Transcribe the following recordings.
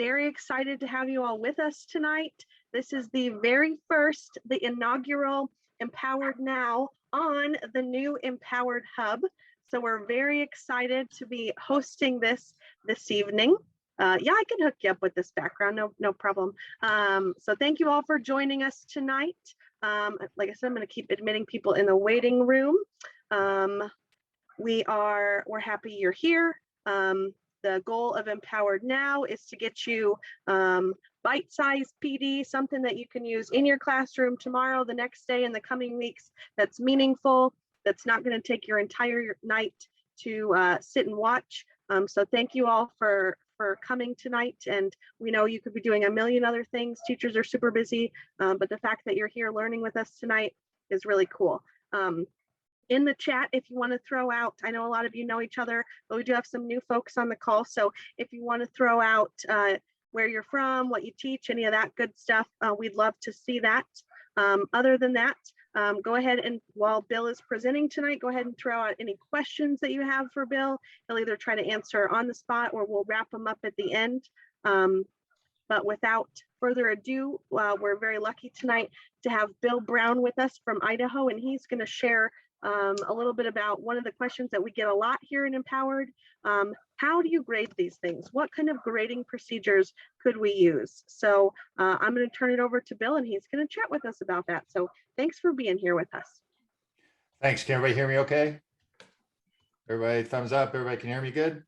very excited to have you all with us tonight. This is the very first, the inaugural Empowered Now on the new Empowered Hub. So we're very excited to be hosting this evening. Yeah, I can hook you up with this background, no problem. So thank you all for joining us tonight. Like I said, I'm going to keep admitting people in the waiting room. We're happy you're here. The goal of Empowered Now is to get you bite-sized PD, something that you can use in your classroom tomorrow, the next day, in the coming weeks, that's meaningful, that's not going to take your entire night to sit and watch. So thank you all for coming tonight. And we know you could be doing a million other things. Teachers are super busy, but the fact that you're here learning with us tonight is really cool. In the chat, if you want to throw out, I know a lot of you know each other, but we do have some new folks on the call. So if you want to throw out where you're from, what you teach, any of that good stuff, we'd love to see that. Other than that, go ahead and while Bill is presenting tonight, go ahead and throw out any questions that you have for Bill. He'll either try to answer on the spot or we'll wrap them up at the end. But without further ado, we're very lucky tonight to have Bill Brown with us from Idaho, and he's going to share a little bit about one of the questions that we get a lot here in Empowered. How do you grade these things? What kind of grading procedures could we use? So I'm going to turn it over to Bill, and he's going to chat with us about that. So thanks for being here with us. Thanks. Can everybody hear me okay? Everybody thumbs up. Everybody can hear me good?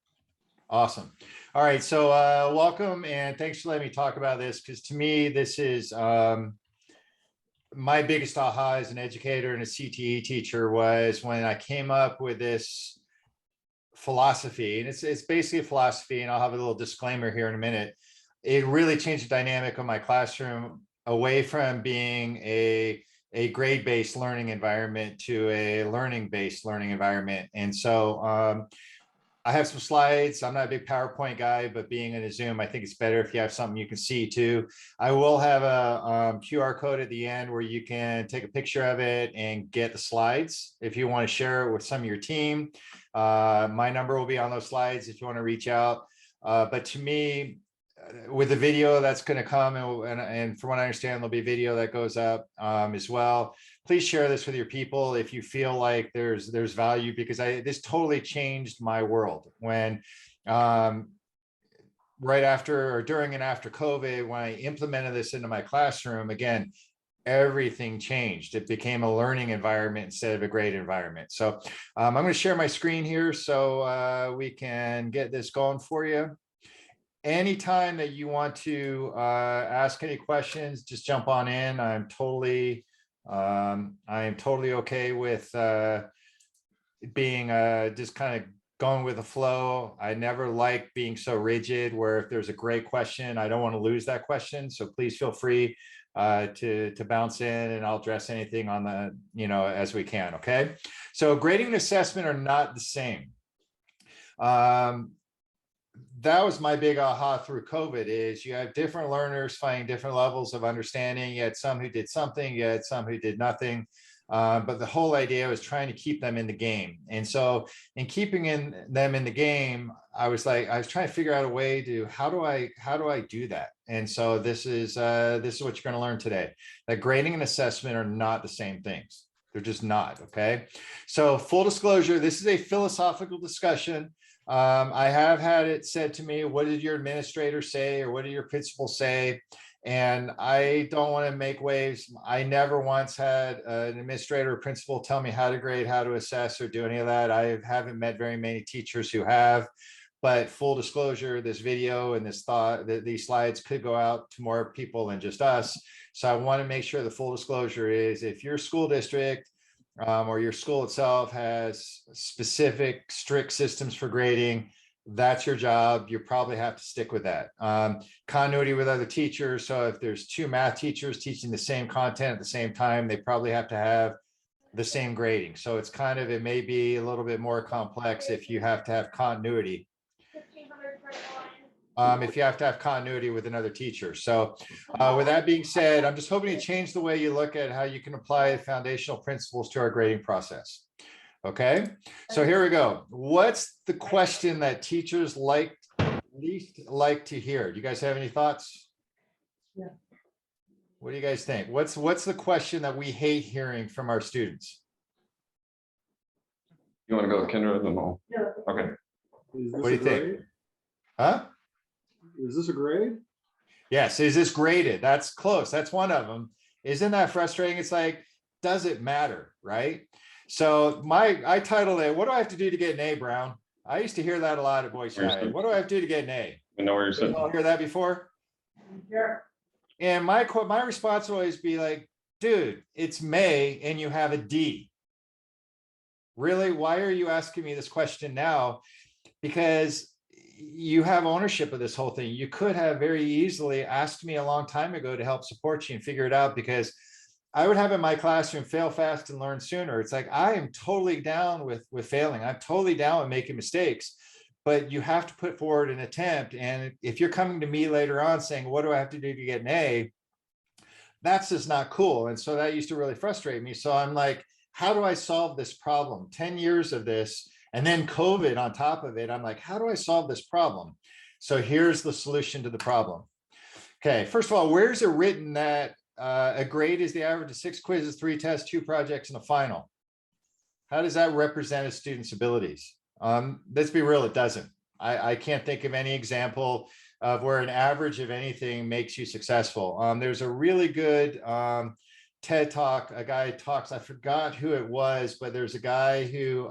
Awesome. All right. So welcome, and thanks for letting me talk about this, because to me, this is my biggest aha as an educator and a CTE teacher was when I came up with this philosophy, and it's basically a philosophy, and I'll have a little disclaimer here in a minute. It really changed the dynamic of my classroom away from being a grade-based learning environment to a learning-based learning environment. And so I have some slides. I'm not a big PowerPoint guy, but being in a Zoom, I think it's better if you have something you can see too. I will have a QR code at the end where you can take a picture of it and get the slides if you want to share it with some of your team. My number will be on those slides if you want to reach out. But to me, with the video that's going to come, and from what I understand, there'll be video that goes up as well. Please share this with your people if you feel like there's value, because this totally changed my world when right after or during and after COVID, when I implemented this into my classroom, again, everything changed. It became a learning environment instead of a grade environment. So I'm going to share my screen here so we can get this going for you. Anytime that you want to ask any questions, just jump on in. I am totally okay with being just kind of going with the flow. I never like being so rigid where if there's a great question, I don't want to lose that question. So please feel free to bounce in, and I'll address anything on the, as we can. Okay. So grading and assessment are not the same. That was my big aha through COVID, is you have different learners finding different levels of understanding. You had some who did something, you had some who did nothing. But the whole idea was trying to keep them in the game. And so in keeping them in the game, I was trying to figure out a way to, how do I do that? And so this is what you're going to learn today, that grading and assessment are not the same things. They're just not. Okay. So full disclosure, this is a philosophical discussion. I have had it said to me, what did your administrator say, or what did your principal say? And I don't want to make waves. I never once had an administrator or principal tell me how to grade, how to assess, or do any of that. I haven't met very many teachers who have. But full disclosure, this video and these slides could go out to more people than just us. So I want to make sure the full disclosure is, if your school district or your school itself has specific strict systems for grading, that's your job. You probably have to stick with that. Continuity with other teachers. So if there's two math teachers teaching the same content at the same time, they probably have to have the same grading. So it's it may be a little bit more complex if you have to have continuity. If you have to have continuity with another teacher. So with that being said, I'm just hoping to change the way you look at how you can apply the foundational principles to our grading process. Okay, so here we go. What's the question that teachers like least like to hear? Do you guys have any thoughts? Yeah. What do you guys think? What's the question that we hate hearing from our students? You want to go with Kendra? Then I'll. Yeah. Okay. Is What this do a you think? grade? Huh? Is this a grade? Yes, is this graded? That's close. That's one of them. Isn't that frustrating? It's like, does it matter, right? So I titled it, "What do I have to do to get an A, Brown?" I used to hear that a lot at Boise Where's High. the- What do I have to do to get an A? I know where you're You sitting. all hear that before? Yeah. And my response will always be like, dude, it's May and you have a D. Really? Why are you asking me this question now? Because you have ownership of this whole thing. You could have very easily asked me a long time ago to help support you and figure it out, because I would have in my classroom fail fast and learn sooner. It's like, I am totally down with failing. I'm totally down with making mistakes, but you have to put forward an attempt. And if you're coming to me later on saying, what do I have to do to get an A? That's just not cool. And so that used to really frustrate me. So I'm like, how do I solve this problem? 10 years of this, and then COVID on top of it. I'm like, how do I solve this problem? So here's the solution to the problem. Okay, first of all, where's it written that a grade is the average of 6 quizzes, 3 tests, 2 projects, and a final? How does that represent a student's abilities? Let's be real, it doesn't. I can't think of any example of where an average of anything makes you successful. There's a really good TED talk, a guy talks, I forgot who it was, but there's a guy who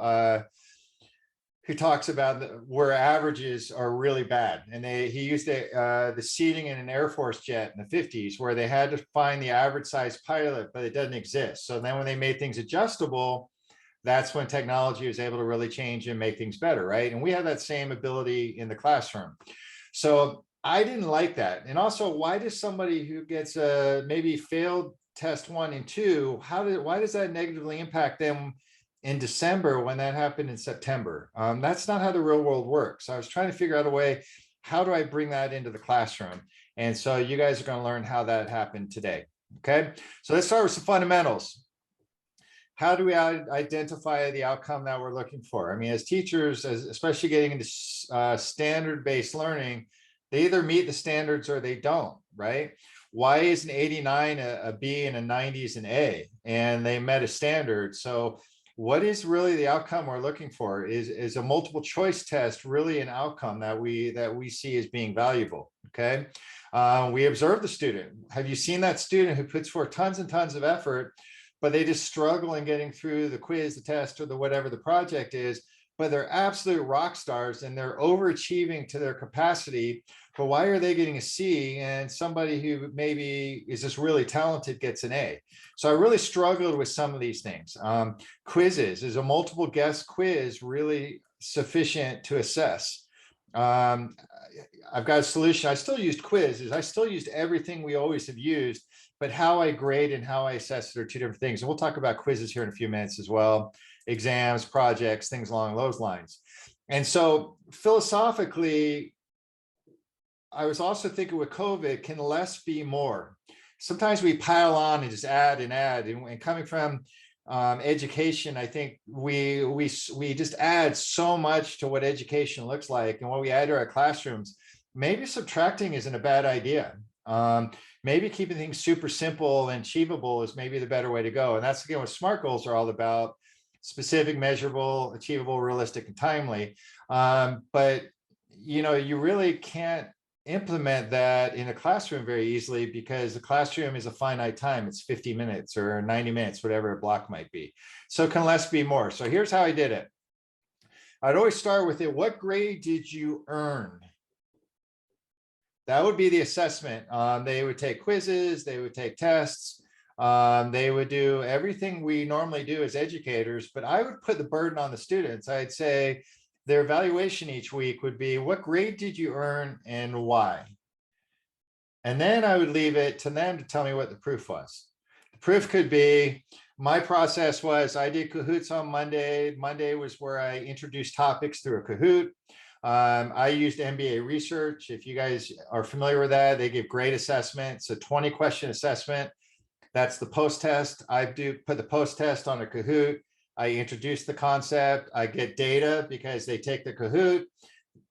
talks about where averages are really bad. And he used the seating in an Air Force jet in the 50s, where they had to find the average size pilot, but it doesn't exist. So then when they made things adjustable, that's when technology was able to really change and make things better, right? And we have that same ability in the classroom. So I didn't like that. And also, why does somebody who gets maybe failed test 1 and 2, why does that negatively impact them in December when that happened in September? That's not how the real world works. I was trying to figure out a way, how do I bring that into the classroom? And so you guys are going to learn how that happened today. Okay, so let's start with some fundamentals. How do we identify the outcome that we're looking for? I mean, as teachers, especially getting into standard-based learning, they either meet the standards or they don't, right? Why is an 89 a B and a 90 is an A? And they met a standard. So what is really the outcome we're looking for? Is a multiple choice test really an outcome that we see as being valuable? Okay, we observe the student. Have you seen that student who puts forth tons and tons of effort, but they just struggle in getting through the quiz, the test, or the whatever the project is, but they're absolute rock stars and they're overachieving to their capacity? But why are they getting a C and somebody who maybe is just really talented gets an A? So I really struggled with some of these things. Quizzes, is a multiple guess quiz really sufficient to assess? I've got a solution. I still used quizzes. I still used everything we always have used, but how I grade and how I assess it are 2 different things. And we'll talk about quizzes here in a few minutes as well. Exams, projects, things along those lines. And so philosophically, I was also thinking with COVID, can less be more? Sometimes we pile on and just add and add. And coming from education, I think we just add so much to what education looks like and what we add to our classrooms. Maybe subtracting isn't a bad idea. Maybe keeping things super simple and achievable is maybe the better way to go. And that's again what SMART goals are all about: specific, measurable, achievable, realistic, and timely. But you really can't implement that in a classroom very easily, because the classroom is a finite time. It's 50 minutes or 90 minutes, whatever a block might be. So can less be more? So here's how I did it. I'd always start with it. What grade did you earn? That would be the assessment. They would take quizzes, they would take tests, they would do everything we normally do as educators, but I would put the burden on the students. I'd say, their evaluation each week would be, what grade did you earn and why? And then I would leave it to them to tell me what the proof was. The proof could be, my process was, I did Kahoots on Monday. Monday was where I introduced topics through a Kahoot. I used MBA research. If you guys are familiar with that, they give grade assessment. It's a 20-question assessment. That's the post test. I do put the post test on a Kahoot. I introduce the concept. I get data because they take the Kahoot.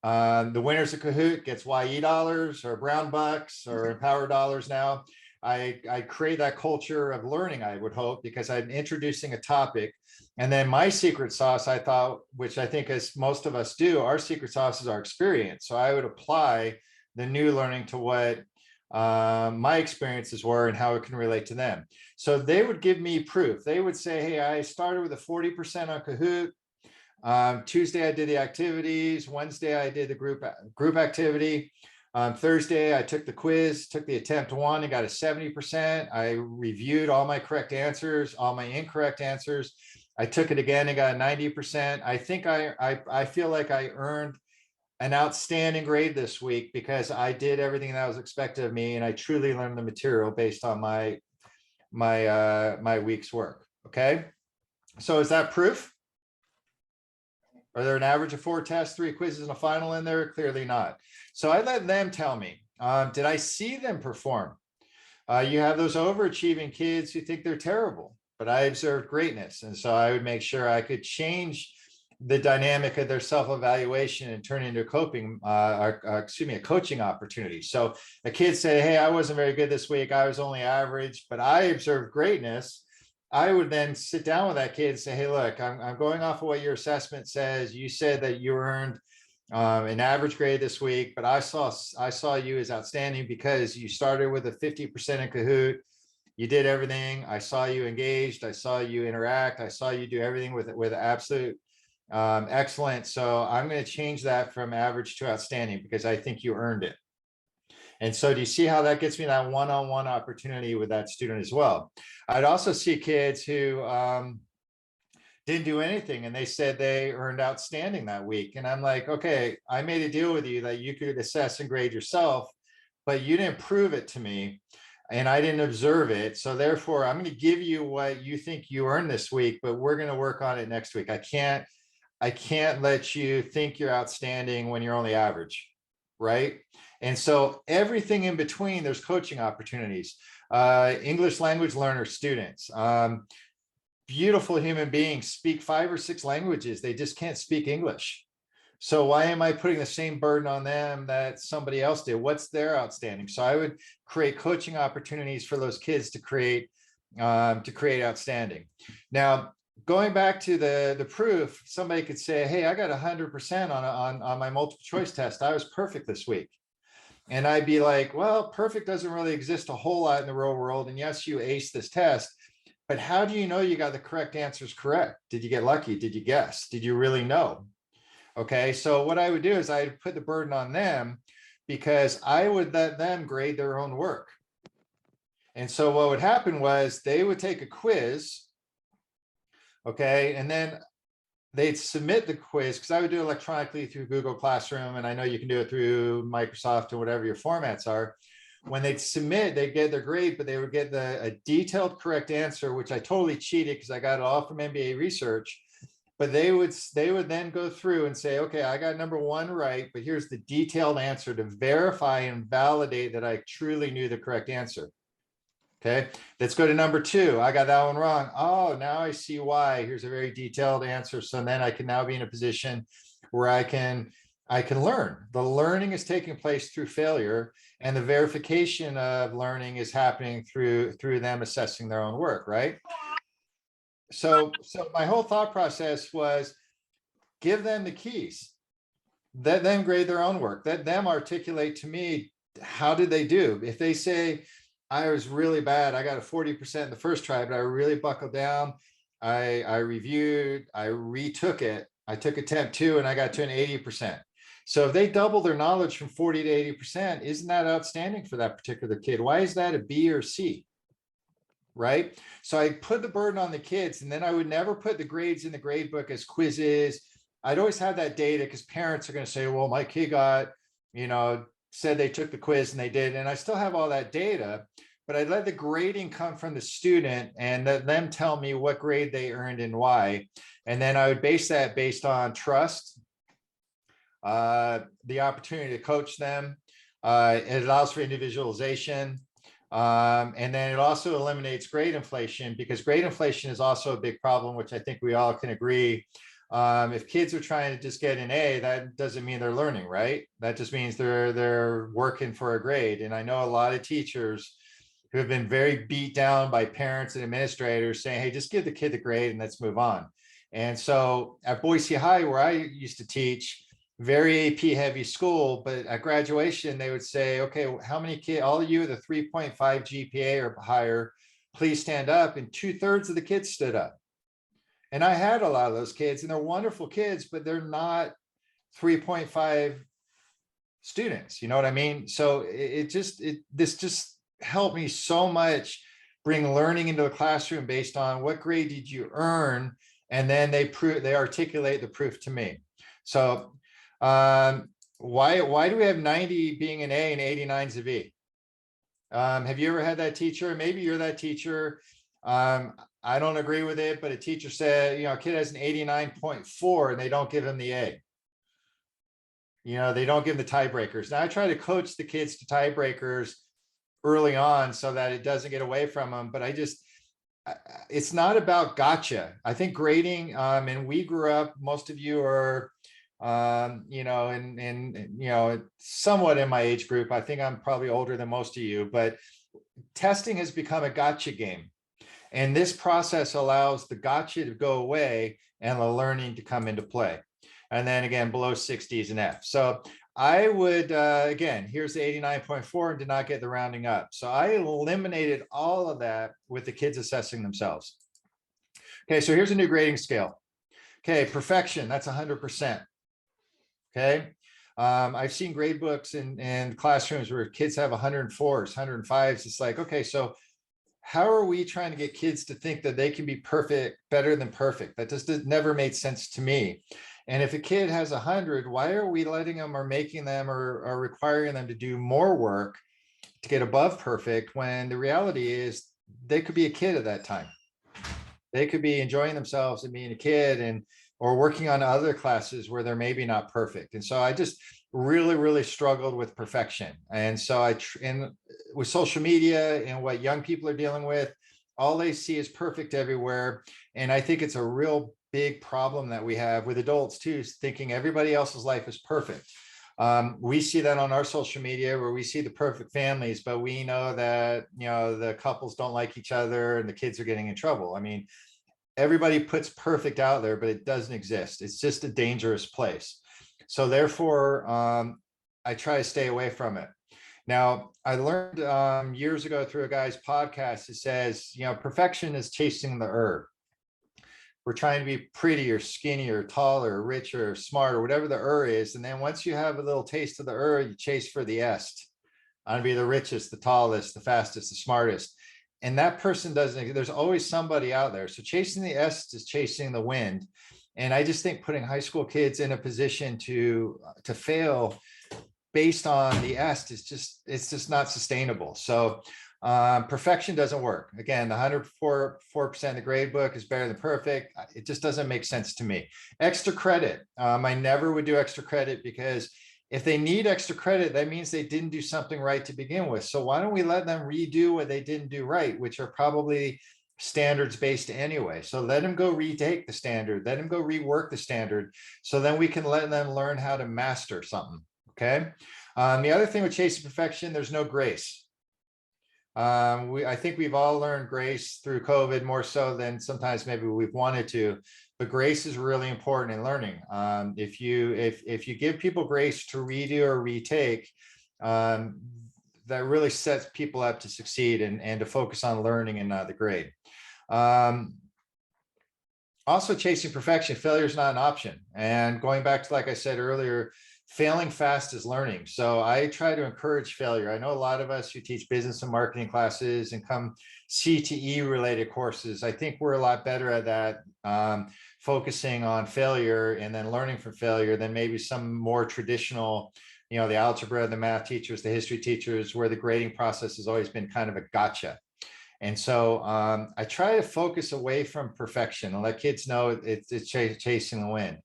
The winners of Kahoot gets YE dollars or Brown Bucks or Empower dollars now. I create that culture of learning, I would hope, because I'm introducing a topic. And then my secret sauce, I thought, which I think as most of us do, our secret sauce is our experience. So I would apply the new learning to what my experiences were and how it can relate to them. So they would give me proof. They would say, hey, I started with a 40% on Kahoot. Tuesday, I did the activities. Wednesday, I did the group activity. Thursday, I took the quiz, took the attempt 1 and got a 70%. I reviewed all my correct answers, all my incorrect answers. I took it again and got a 90%. I think I feel like I earned an outstanding grade this week because I did everything that was expected of me, and I truly learned the material based on my week's work. Okay, so is that proof? Are there an average of 4 tests, 3 quizzes, and a final in there? Clearly not. So I let them tell me, did I see them perform? You have those overachieving kids who think they're terrible, but I observed greatness. And so I would make sure I could change the dynamic of their self-evaluation and turn into a coaching opportunity. So a kid said, hey, I wasn't very good this week. I was only average, but I observed greatness. I would then sit down with that kid and say, hey, look, I'm going off of what your assessment says. You said that you earned an average grade this week, but I saw you as outstanding because you started with a 50% in Kahoot. You did everything. I saw you engaged. I saw you interact. I saw you do everything with absolute excellence. So I'm going to change that from average to outstanding because I think you earned it. And so do you see how that gets me that one-on-one opportunity with that student as well? I'd also see kids who didn't do anything and they said they earned outstanding that week. And I'm like, okay, I made a deal with you that you could assess and grade yourself, but you didn't prove it to me and I didn't observe it. So therefore, I'm going to give you what you think you earned this week, but we're going to work on it next week. I can't let you think you're outstanding when you're only average, right? And so everything in between, there's coaching opportunities. English language learner students, beautiful human beings, speak 5 or 6 languages. They just can't speak English. So why am I putting the same burden on them that somebody else did? What's their outstanding? So I would create coaching opportunities for those kids to create outstanding. Now, going back to the proof, somebody could say, hey, I got 100% on my multiple choice test. I was perfect this week. And I'd be like, well, perfect doesn't really exist a whole lot in the real world. And yes, you aced this test, but how do you know you got the correct answers correct? Did you get lucky? Did you guess? Did you really know? Okay, so what I would do is I'd put the burden on them because I would let them grade their own work. And so what would happen was they would take a quiz, okay, and then they'd submit the quiz because I would do it electronically through Google Classroom, and I know you can do it through Microsoft or whatever your formats are. When they'd submit, they'd get their grade, but they would get a detailed correct answer, which I totally cheated because I got it all from MBA research. But they would then go through and say, okay, I got number 1 right, but here's the detailed answer to verify and validate that I truly knew the correct answer. Okay, let's go to number 2. I got that one wrong. Oh, now I see why. Here's a very detailed answer. So then I can now be in a position where I can learn. The learning is taking place through failure, and the verification of learning is happening through them assessing their own work, right? So my whole thought process was give them the keys, let them grade their own work, let them articulate to me, how did they do? If they say, I was really bad, I got a 40% in the first try, but I really buckled down. I reviewed, I retook it. I took attempt 2 and I got to an 80%. So if they double their knowledge from 40 to 80%, isn't that outstanding for that particular kid? Why is that a B or C? Right? So I put the burden on the kids, and then I would never put the grades in the grade book as quizzes. I'd always have that data because parents are going to say, well, my kid got, said they took the quiz and they did. And I still have all that data, but I let the grading come from the student and let them tell me what grade they earned and why. And then I would base that based on trust, the opportunity to coach them. It allows for individualization. And then it also eliminates grade inflation, because grade inflation is also a big problem, which I think we all can agree. If kids are trying to just get an A, that doesn't mean they're learning, right? That just means they're working for a grade. And I know a lot of teachers who have been very beat down by parents and administrators saying, hey, just give the kid the grade and let's move on. And so at Boise High, where I used to teach, very AP heavy school, but at graduation, they would say, okay, how many kids, all of you with a 3.5 GPA or higher, please stand up. And 2/3 of the kids stood up. And I had a lot of those kids, and they're wonderful kids, but they're not 3.5 students. You know what I mean? So this just helped me so much bring learning into the classroom based on what grade did you earn, and then they articulate the proof to me. So why do we have 90 being an A and 89 is a B? Have you ever had that teacher? Maybe you're that teacher. I don't agree with it, but a teacher said, a kid has an 89.4 and they don't give him the A. They don't give the tiebreakers. Now I try to coach the kids to tiebreakers early on so that it doesn't get away from them. But it's not about gotcha. I think grading, and we grew up, most of you are, somewhat in my age group. I think I'm probably older than most of you, but testing has become a gotcha game. And this process allows the gotcha to go away and the learning to come into play. And then again, below 60 is an F. So I would, again, here's the 89.4 and did not get the rounding up. So I eliminated all of that with the kids assessing themselves. Okay, so here's a new grading scale. Okay, perfection, that's 100%. Okay, I've seen grade books in classrooms where kids have 104s, 105s. It's like, okay, so how are we trying to get kids to think that they can be perfect, better than perfect? That just never made sense to me. And if a kid has 100, why are we letting them or making them or requiring them to do more work to get above perfect, when the reality is they could be a kid at that time? They could be enjoying themselves and being a kid or working on other classes where they're maybe not perfect. And so I just really struggled with perfection. And so with social media and what young people are dealing with, all they see is perfect everywhere. And I think it's a real big problem that we have with adults too, thinking everybody else's life is perfect. We see that on our social media where we see the perfect families, but we know that, the couples don't like each other and the kids are getting in trouble. I mean, everybody puts perfect out there, but it doesn't exist. It's just a dangerous place. So therefore, I try to stay away from it. Now, I learned years ago through a guy's podcast, it says, perfection is chasing the herb. We're trying to be prettier, skinnier, taller, richer, smarter, whatever the is. And then once you have a little taste of the you chase for the est. I want to be the richest, the tallest, the fastest, the smartest. And that person doesn't, there's always somebody out there. So chasing the est is chasing the wind. And I just think putting high school kids in a position to fail based on the est is it's just not sustainable. So perfection doesn't work. Again, the 104% of the grade book is better than perfect. It just doesn't make sense to me. Extra credit. I never would do extra credit, because if they need extra credit, that means they didn't do something right to begin with. So why don't we let them redo what they didn't do right, which are probably standards based anyway. So let them go retake the standard, let them go rework the standard. So then we can let them learn how to master something. Okay. The other thing with chasing perfection, there's no grace. I think we've all learned grace through COVID more so than sometimes maybe we've wanted to, but grace is really important in learning. If you give people grace to redo or retake, that really sets people up to succeed and to focus on learning and not the grade. Also, chasing perfection, failure is not an option. And going back to, like I said earlier, failing fast is learning. So I try to encourage failure. I know a lot of us who teach business and marketing classes and come CTE related courses, I think we're a lot better at that, focusing on failure and then learning from failure than maybe some more traditional, the algebra, the math teachers, the history teachers, where the grading process has always been kind of a gotcha. And so I try to focus away from perfection and let kids know it's chasing the wind.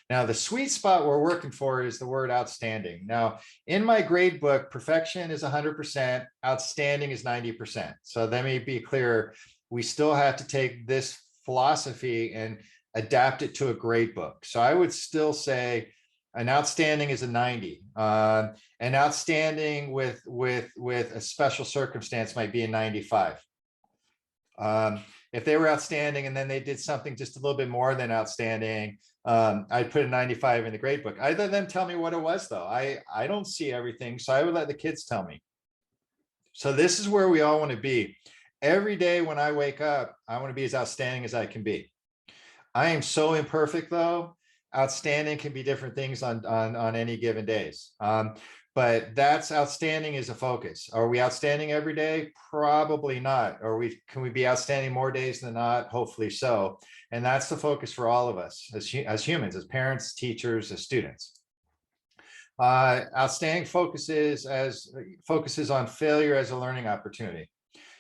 Now, the sweet spot we're working for is the word outstanding. Now, in my grade book, perfection is 100%, outstanding is 90%. So let me be clear, we still have to take this philosophy and adapt it to a grade book. So I would still say an outstanding is a 90. An outstanding with a special circumstance might be a 95. If they were outstanding and then they did something just a little bit more than outstanding, I'd put a 95 in the grade book. I'd let them tell me what it was though. I don't see everything, so I would let the kids tell me. So this is where we all want to be. Every day when I wake up, I want to be as outstanding as I can be. I am so imperfect though. Outstanding can be different things on any given days. But that's outstanding is a focus. Are we outstanding every day? Probably not. Can we be outstanding more days than not? Hopefully so. And that's the focus for all of us as humans, as parents, teachers, as students. Outstanding focuses on failure as a learning opportunity.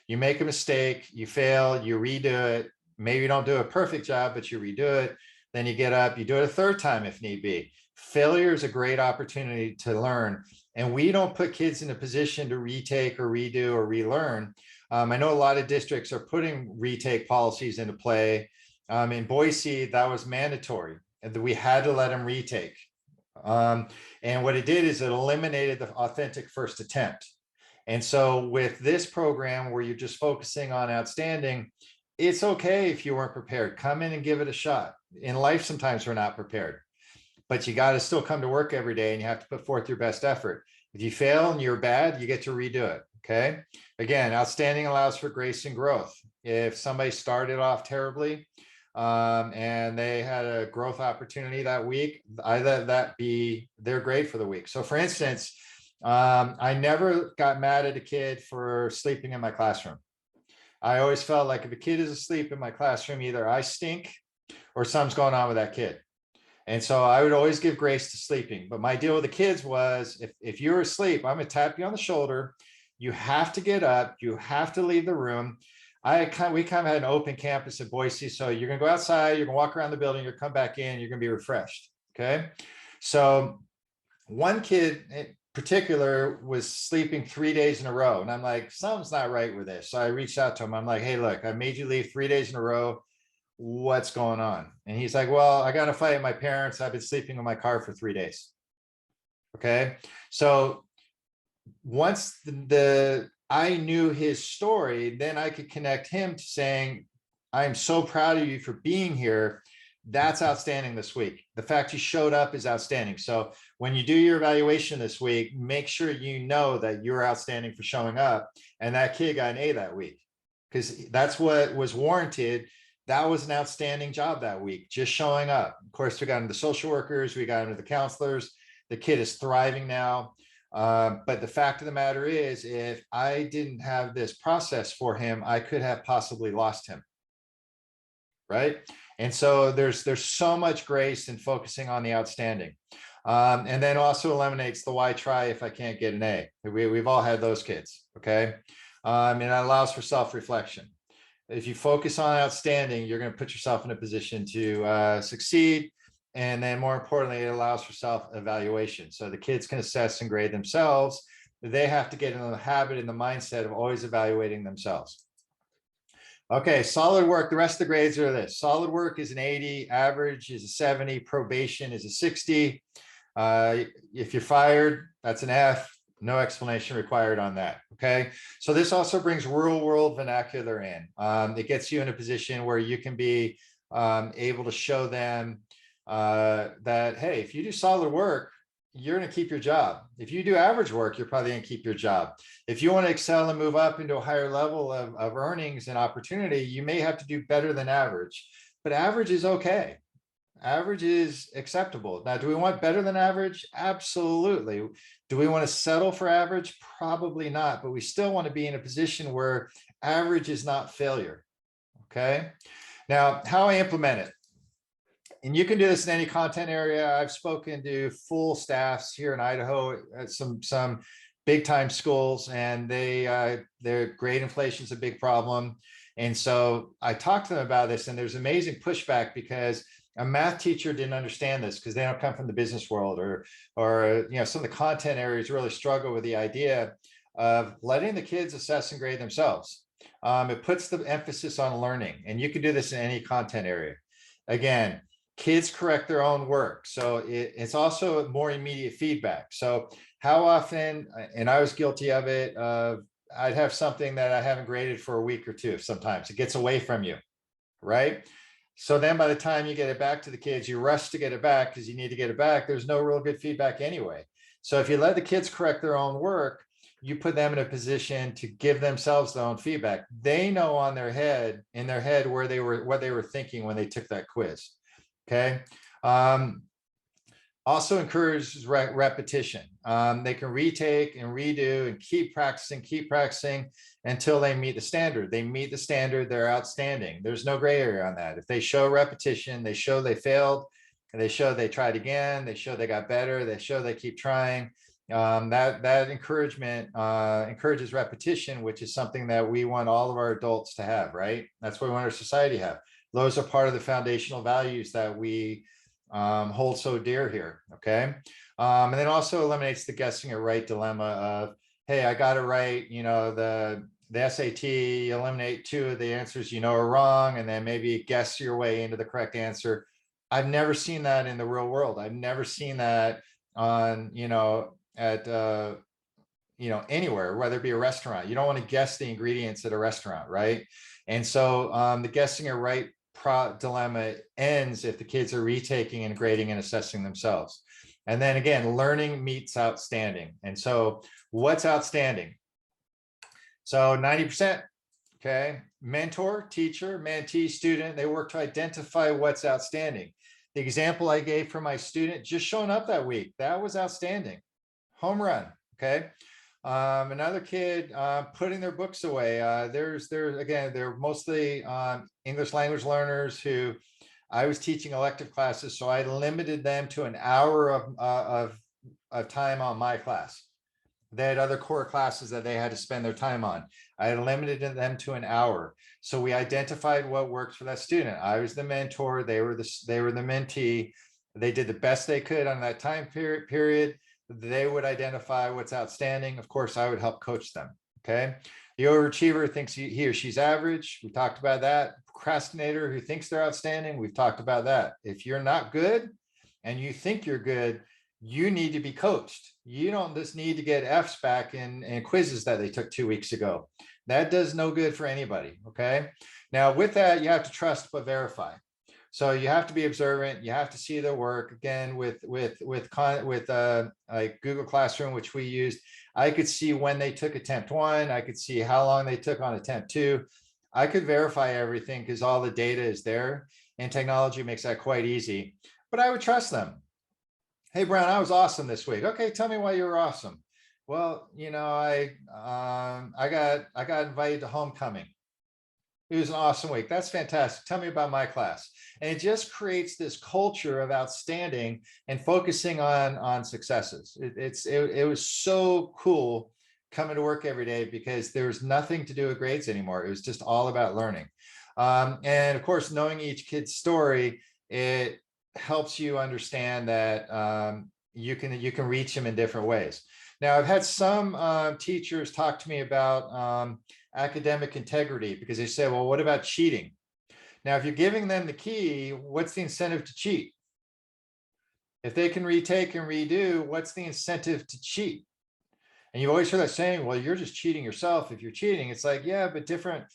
You make a mistake, you fail, you redo it. Maybe you don't do a perfect job, but you redo it. Then you get up, you do it a third time if need be. Failure is a great opportunity to learn. And we don't put kids in a position to retake or redo or relearn. I know a lot of districts are putting retake policies into play. In Boise, that was mandatory, and we had to let them retake. And what it did is it eliminated the authentic first attempt. And so with this program where you're just focusing on outstanding, it's okay if you weren't prepared. Come in and give it a shot. In life, sometimes we're not prepared, but you got to still come to work every day and you have to put forth your best effort. If you fail and you're bad, you get to redo it. Okay. Again, outstanding allows for grace and growth. If somebody started off terribly and they had a growth opportunity that week, I let that be their grade for the week. So for instance, I never got mad at a kid for sleeping in my classroom. I always felt like if a kid is asleep in my classroom, either I stink or something's going on with that kid. And so I would always give grace to sleeping. But my deal with the kids was if you're asleep, I'm going to tap you on the shoulder. You have to get up. You have to leave the room. We kind of had an open campus at Boise. So you're going to go outside, you're going to walk around the building, you're going to come back in, you're going to be refreshed. Okay. So one kid in particular was sleeping 3 days in a row. And I'm like, something's not right with this. So I reached out to him. I'm like, hey, look, I made you leave 3 days in a row. What's going on? And he's like, well, I got a fight with my parents. I've been sleeping in my car for 3 days. Okay. So once I knew his story, then I could connect him to saying, I'm so proud of you for being here. That's outstanding this week. The fact you showed up is outstanding. So when you do your evaluation this week, make sure you know that you're outstanding for showing up. And that kid got an A that week because that's what was warranted. That was an outstanding job that week, just showing up. Of course, we got into the social workers, we got into the counselors. The kid is thriving now. But the fact of the matter is, if I didn't have this process for him, I could have possibly lost him. Right. And so there's so much grace in focusing on the outstanding. And then also eliminates the why try if I can't get an A. We've all had those kids. Okay. And it allows for self-reflection. If you focus on outstanding, you're going to put yourself in a position to succeed. And then more importantly, it allows for self-evaluation. So the kids can assess and grade themselves. They have to get into the habit and the mindset of always evaluating themselves. Okay, solid work. The rest of the grades are this. Solid work is an 80, average is a 70, probation is a 60. If you're fired, that's an F. No explanation required on that. Okay. So this also brings real world vernacular in. It gets you in a position where you can be able to show them that, hey, if you do solid work, you're going to keep your job. If you do average work, you're probably going to keep your job. If you want to excel and move up into a higher level of earnings and opportunity, you may have to do better than average, but average is okay. Average is acceptable. Now, do we want better than average? Absolutely. Do we want to settle for average? Probably not, but we still want to be in a position where average is not failure. Okay. Now, how I implement it. And you can do this in any content area. I've spoken to full staffs here in Idaho at some big time schools, and their grade inflation is a big problem. And so I talked to them about this, and there's amazing pushback because a math teacher didn't understand this because they don't come from the business world, or some of the content areas really struggle with the idea of letting the kids assess and grade themselves. It puts the emphasis on learning, and you can do this in any content area. Again, kids correct their own work. So it's also more immediate feedback. So how often, and I was guilty of it, I'd have something that I haven't graded for a week or two. Sometimes it gets away from you, right? So then by the time you get it back to the kids, you rush to get it back because you need to get it back. There's no real good feedback anyway. So if you let the kids correct their own work, you put them in a position to give themselves their own feedback. They know on their head, in their head, where they were, what they were thinking when they took that quiz. Okay. Also encourages repetition. They can retake and redo and keep practicing until they meet the standard. They meet the standard, they're outstanding. There's no gray area on that. If they show repetition, they show they failed, and they show they tried again, they show they got better, they show they keep trying. That encouragement encourages repetition, which is something that we want all of our adults to have, right? That's what we want our society to have. Those are part of the foundational values that we hold so dear here. Okay. And then also eliminates the guessing it right dilemma of, hey, I got it right. You know, the SAT, eliminate 2 of the answers you know are wrong, and then maybe guess your way into the correct answer. I've never seen that in the real world. I've never seen that on, you know, at, you know, anywhere, whether it be a restaurant. You don't want to guess the ingredients at a restaurant, right? And so the guessing it right dilemma ends if the kids are retaking and grading and assessing themselves. And then again, learning meets outstanding. And so what's outstanding? So 90%, okay? Mentor, teacher, mentee, student, they work to identify what's outstanding. The example I gave for my student just showing up that week, that was outstanding. Home run, okay? Another kid putting their books away. They're mostly English language learners who I was teaching elective classes, so I limited them to an hour of time on my class. They had other core classes that they had to spend their time on. I limited them to an hour. So we identified what works for that student. I was the mentor, they were the mentee. They did the best they could on that time period. They would identify what's outstanding. Of course, I would help coach them. Okay. The overachiever thinks he or she's average. We talked about that. Procrastinator who thinks they're outstanding. We've talked about that. If you're not good and you think you're good, you need to be coached. You don't just need to get F's back in quizzes that they took 2 weeks ago. That does no good for anybody. Okay. Now with that, you have to trust but verify. So you have to be observant. You have to see their work. Again, with like Google Classroom, which we used, I could see when they took attempt 1. I could see how long they took on attempt 2. I could verify everything because all the data is there, and technology makes that quite easy. But I would trust them. Hey, Brown, I was awesome this week. Okay, tell me why you were awesome. Well, you know, I got invited to homecoming. It was an awesome week. That's fantastic. Tell me about my class. And it just creates this culture of outstanding and focusing on successes. It was so cool coming to work every day because there was nothing to do with grades anymore. It was just all about learning. And of course, knowing each kid's story, it helps you understand that you can reach them in different ways. Now, I've had some teachers talk to me about academic integrity because they say, well, what about cheating? Now, if you're giving them the key, what's the incentive to cheat? If they can retake and redo, what's the incentive to cheat? And you always hear that saying, well, you're just cheating yourself if you're cheating. It's like, yeah, but different.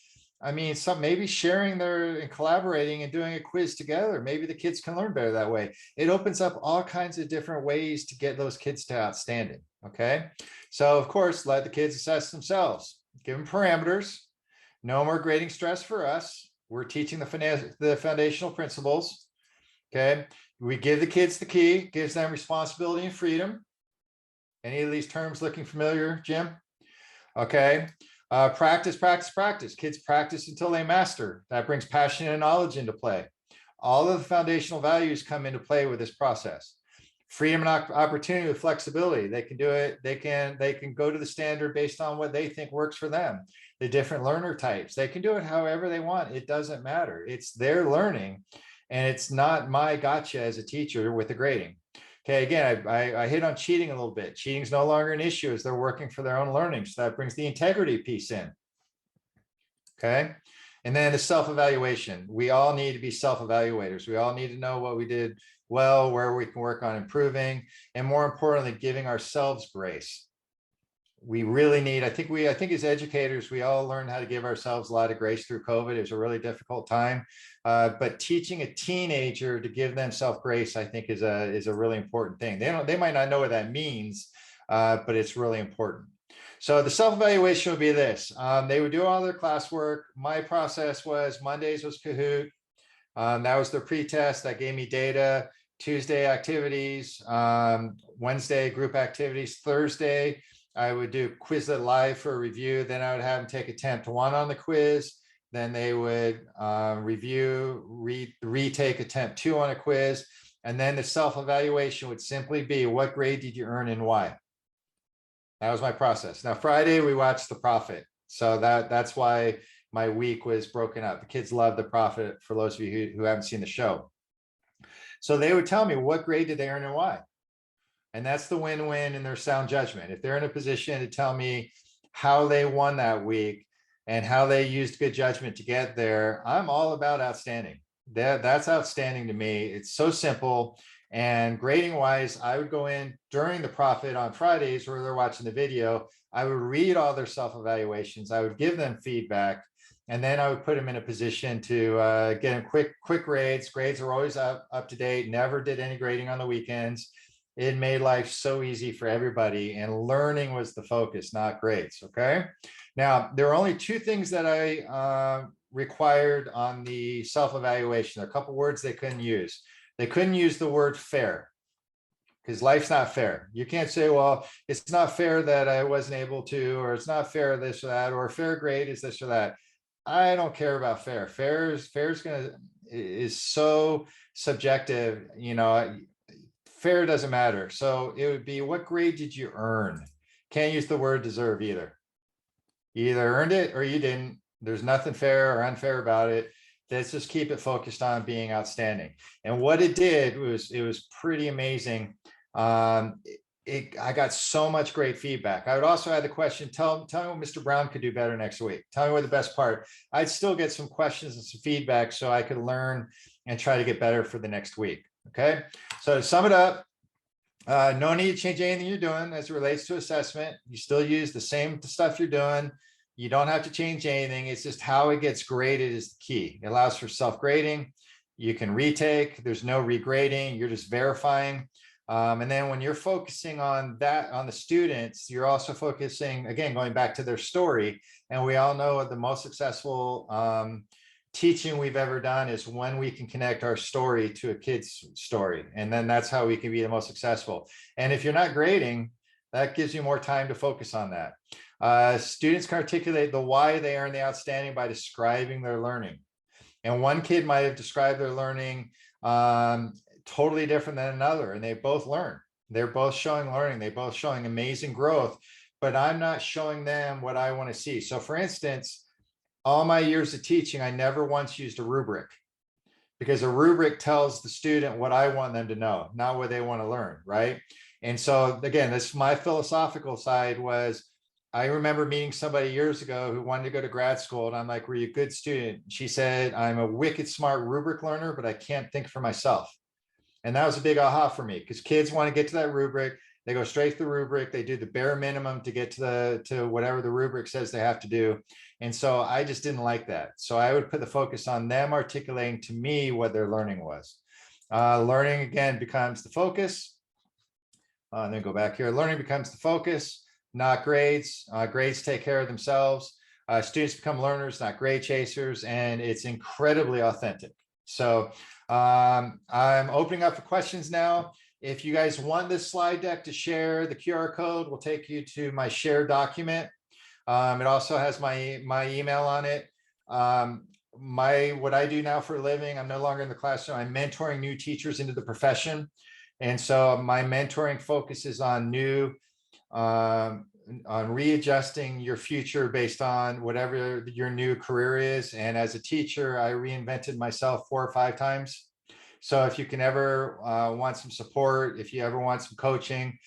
I mean, maybe sharing and collaborating and doing a quiz together. Maybe the kids can learn better that way. It opens up all kinds of different ways to get those kids to outstanding. Okay. So of course, let the kids assess themselves, give them parameters, no more grading stress for us. We're teaching the foundational principles. Okay. We give the kids the key, gives them responsibility and freedom. Any of these terms looking familiar, Jim? Okay. Practice. Kids practice until they master. That brings passion and knowledge into play. All of the foundational values come into play with this process. Freedom and opportunity with flexibility. They can do it. They can go to the standard based on what they think works for them. The different learner types. They can do it however they want. It doesn't matter. It's their learning, and it's not my gotcha as a teacher with the grading. Okay, again, I hit on cheating a little bit. Cheating is no longer an issue as they're working for their own learning. So that brings the integrity piece in. Okay, And then the self-evaluation. We all need to be self-evaluators. We all need to know what we did well, where we can work on improving, and more importantly, giving ourselves grace. We really need, I think as educators, we all learned how to give ourselves a lot of grace through COVID. It was a really difficult time. But teaching a teenager to give themselves grace, I think is a really important thing. They might not know what that means, but it's really important. So the self-evaluation would be this. They would do all their classwork. My process was Mondays was Kahoot. That was their pre-test. That gave me data. Tuesday activities, Wednesday group activities, Thursday I would do Quizlet live for a review. Then I would have them take attempt 1 on the quiz. Then they would review, retake attempt 2 on a quiz. And then the self-evaluation would simply be, what grade did you earn and why? That was my process. Now, Friday, we watched The Prophet. So that's why my week was broken up. The kids love The Prophet, for those of you who haven't seen the show. So they would tell me what grade did they earn and why. And that's the win-win in their sound judgment. If they're in a position to tell me how they won that week and how they used good judgment to get there, I'm all about outstanding. That's outstanding to me. It's so simple. And grading wise, I would go in during The Prophet on Fridays where they're watching the video. I would read all their self-evaluations. I would give them feedback. And then I would put them in a position to get them quick grades. Grades are always up to date. Never did any grading on the weekends. It made life so easy for everybody, and learning was the focus, not grades. Okay. Now, there are only 2 things that I required on the self-evaluation. There are a couple words they couldn't use. They couldn't use the word fair, because life's not fair. You can't say, well, it's not fair that I wasn't able to, or it's not fair this or that, or a fair grade is this or that. I don't care about fair. Fair is so subjective, you know. Fair doesn't matter. So it would be, what grade did you earn? Can't use the word deserve either. You either earned it or you didn't. There's nothing fair or unfair about it. Let's just keep it focused on being outstanding. And what it did was, it was pretty amazing. I got so much great feedback. I would also add the question, tell me what Mr. Brown could do better next week. Tell me what the best part. I'd still get some questions and some feedback so I could learn and try to get better for the next week. Okay, so to sum it up, no need to change anything you're doing as it relates to assessment. You still use the same stuff you're doing. You don't have to change anything. It's just how it gets graded is the key. It allows for self-grading. You can retake. There's no regrading. You're just verifying. And then when you're focusing on that, on the students, you're also focusing, again, going back to their story. And we all know the most successful teaching we've ever done is when we can connect our story to a kid's story. And then that's how we can be the most successful. And if you're not grading, that gives you more time to focus on that. Students can articulate the why they earn the outstanding by describing their learning. And one kid might have described their learning totally different than another, and they both learn. They're both showing learning. They're both showing amazing growth, but I'm not showing them what I want to see. So for instance, all my years of teaching, I never once used a rubric, because a rubric tells the student what I want them to know, not what they want to learn, right? And so again, this my philosophical side was, I remember meeting somebody years ago who wanted to go to grad school, and I'm like, were you a good student? She said, I'm a wicked smart rubric learner, but I can't think for myself. And that was a big aha for me, because kids want to get to that rubric. They go straight to the rubric. They do the bare minimum to get to whatever the rubric says they have to do. And so I just didn't like that. So I would put the focus on them articulating to me what their learning was. Learning, again, becomes the focus. And then go back here. Learning becomes the focus, not grades. Grades take care of themselves. Students become learners, not grade chasers. And it's incredibly authentic. So I'm opening up for questions now. If you guys want this slide deck to share, the QR code will take you to my shared document. It also has my email on it. What I do now for a living, I'm no longer in the classroom. I'm mentoring new teachers into the profession. And so my mentoring focuses on on readjusting your future based on whatever your new career is. And as a teacher, I reinvented myself 4 or 5 times. So if you can ever want some support, if you ever want some coaching,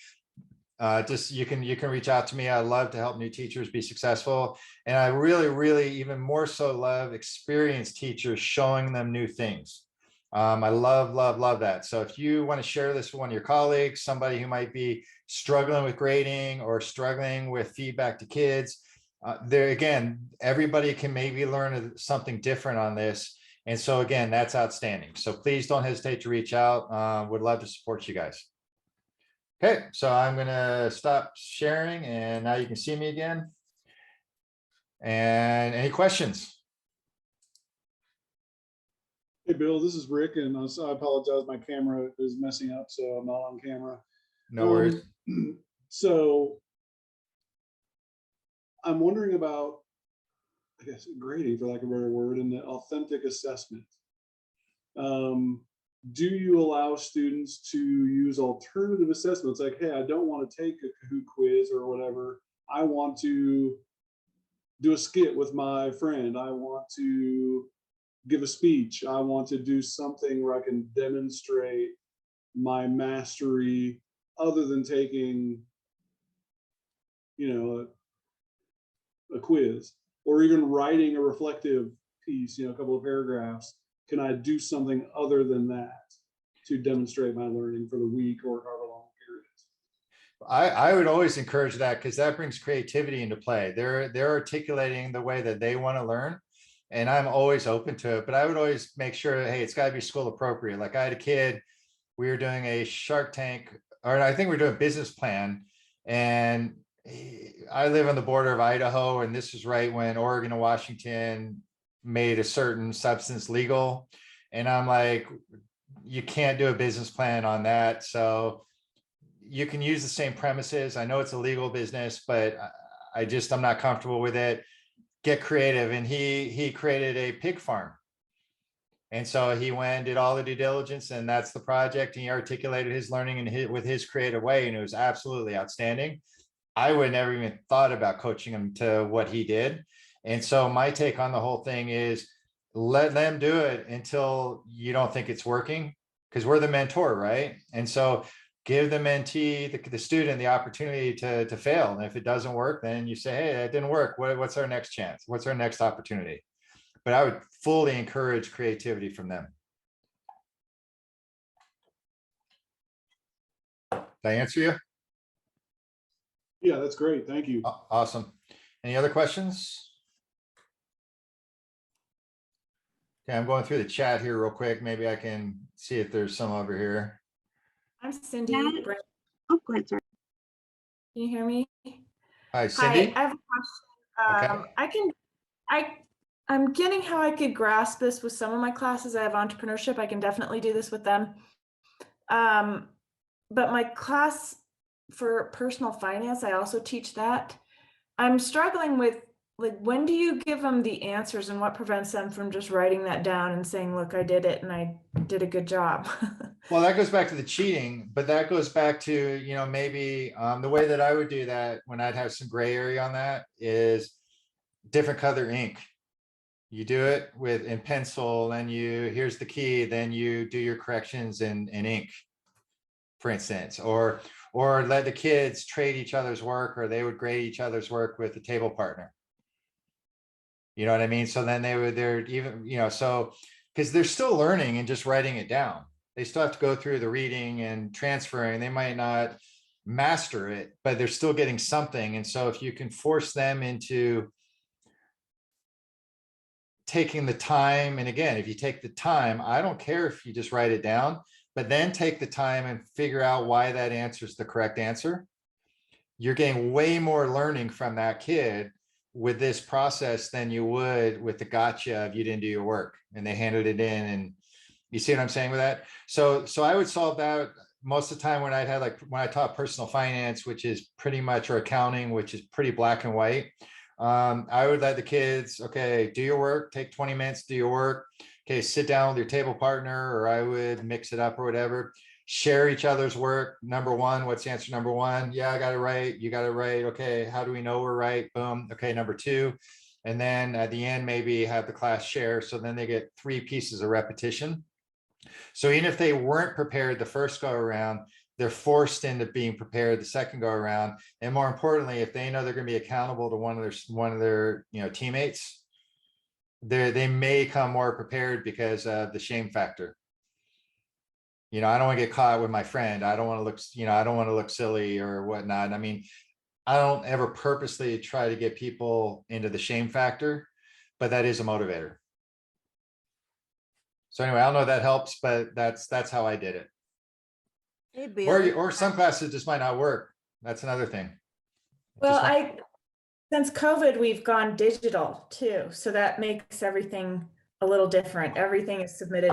just you can reach out to me. I love to help new teachers be successful. And I really, really even more so love experienced teachers showing them new things. I love, love, love that. So if you want to share this with one of your colleagues, somebody who might be struggling with grading or struggling with feedback to kids, there again, everybody can maybe learn something different on this. And so again, that's outstanding. So please don't hesitate to reach out. Would love to support you guys. Okay, so I'm gonna stop sharing and now you can see me again. And any questions? Hey, Bill, this is Rick, and I apologize. My camera is messing up, so I'm not on camera. No worries. So I'm wondering about, I guess, grading, for lack of a better word, and the authentic assessment. Do you allow students to use alternative assessments? Like, hey, I don't want to take a Kahoot quiz or whatever. I want to do a skit with my friend. I want to give a speech. I want to do something where I can demonstrate my mastery other than taking, a quiz, or even writing a reflective piece, a couple of paragraphs. Can I do something other than that to demonstrate my learning for the week or however long period? I would always encourage that because that brings creativity into play. They're articulating the way that they want to learn. And I'm always open to it, but I would always make sure, hey, it's got to be school appropriate. Like I had a kid, we were doing a Shark Tank, or I think we we're doing a business plan. And I live on the border of Idaho, and this was right when Oregon and Washington made a certain substance legal. And I'm like, you can't do a business plan on that. So you can use the same premises. I know it's a legal business, but I'm not comfortable with it. Get creative. And he created a pig farm. And so he went and did all the due diligence, and that's the project. And he articulated his learning with his creative way, and it was absolutely outstanding. I would never even thought about coaching him to what he did. And so my take on the whole thing is let them do it until you don't think it's working, because we're the mentor, right? And so give the mentee, the student, the opportunity to fail. And if it doesn't work, then you say, hey, that didn't work. What's our next chance? What's our next opportunity? But I would fully encourage creativity from them. Did I answer you? Yeah, that's great. Thank you. Awesome. Any other questions? Okay, I'm going through the chat here real quick. Maybe I can see if there's some over here. I'm Cindy. Yeah. Brent, Oh, go ahead, sorry. can you hear me? Hi, Cindy. Hi, I have a question. I'm getting how I could grasp this with some of my classes. I have entrepreneurship. I can definitely do this with them. But my class for personal finance, I also teach that. I'm struggling with, like, when do you give them the answers and what prevents them from just writing that down and saying, look, I did it and I did a good job? Well, that goes back to the cheating, but that goes back to, maybe the way that I would do that when I'd have some gray area on that is different color ink. You do it in pencil, and here's the key, then you do your corrections in ink, for instance, or let the kids trade each other's work, or they would grade each other's work with a table partner. You know what I mean? So then they're even, so because they're still learning and just writing it down. They still have to go through the reading and transferring. They might not master it, but they're still getting something. And so if you can force them into taking the time, and again, if you take the time, I don't care if you just write it down, but then take the time and figure out why that answer is the correct answer. You're getting way more learning from that kid with this process than you would with the gotcha of you didn't do your work and they handed it in. And you see what I'm saying with that? So I would solve that most of the time when I taught personal finance, which is pretty much, or accounting, which is pretty black and white. I would let the kids, okay, do your work, take 20 minutes, do your work. Okay, sit down with your table partner, or I would mix it up or whatever. Share each other's work. Number one, what's answer number one? Yeah, I got it right. You got it right. Okay, how do we know we're right? Boom. Okay, number two. And then at the end, maybe have the class share. So then they get 3 pieces of repetition. So even if they weren't prepared the first go around, they're forced into being prepared the second go around. And more importantly, if they know they're going to be accountable to one of their, teammates, they may come more prepared because of the shame factor. I don't want to get caught with my friend. I don't want to look, I don't want to look silly or whatnot. I mean, I don't ever purposely try to get people into the shame factor, but that is a motivator. So anyway, I don't know if that helps, but that's how I did it. Hey, Bill. Or some classes just might not work. That's another thing. Well, Just not- since COVID, we've gone digital too. So that makes everything a little different. Everything is submitted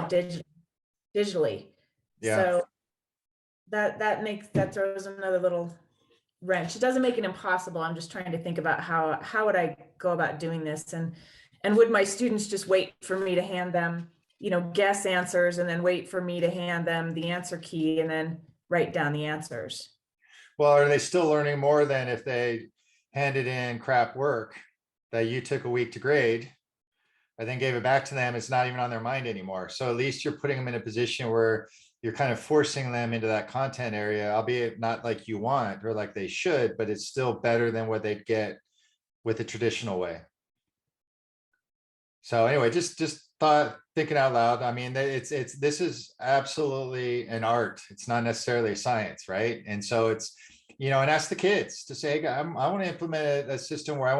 digitally. Yeah. So that throws another little wrench. It doesn't make it impossible. I'm just trying to think about how would I go about doing this, and would my students just wait for me to hand them, guess answers, and then wait for me to hand them the answer key and then write down the answers? Well, are they still learning more than if they handed in crap work that you took a week to grade and then gave it back to them? It's not even on their mind anymore. So at least you're putting them in a position where you're kind of forcing them into that content area, albeit not like you want or like they should, but it's still better than what they'd get with the traditional way. So anyway, just thinking out loud. I mean, this is absolutely an art. It's not necessarily a science, right? And so it's, and ask the kids to say, hey, I want to implement a system where I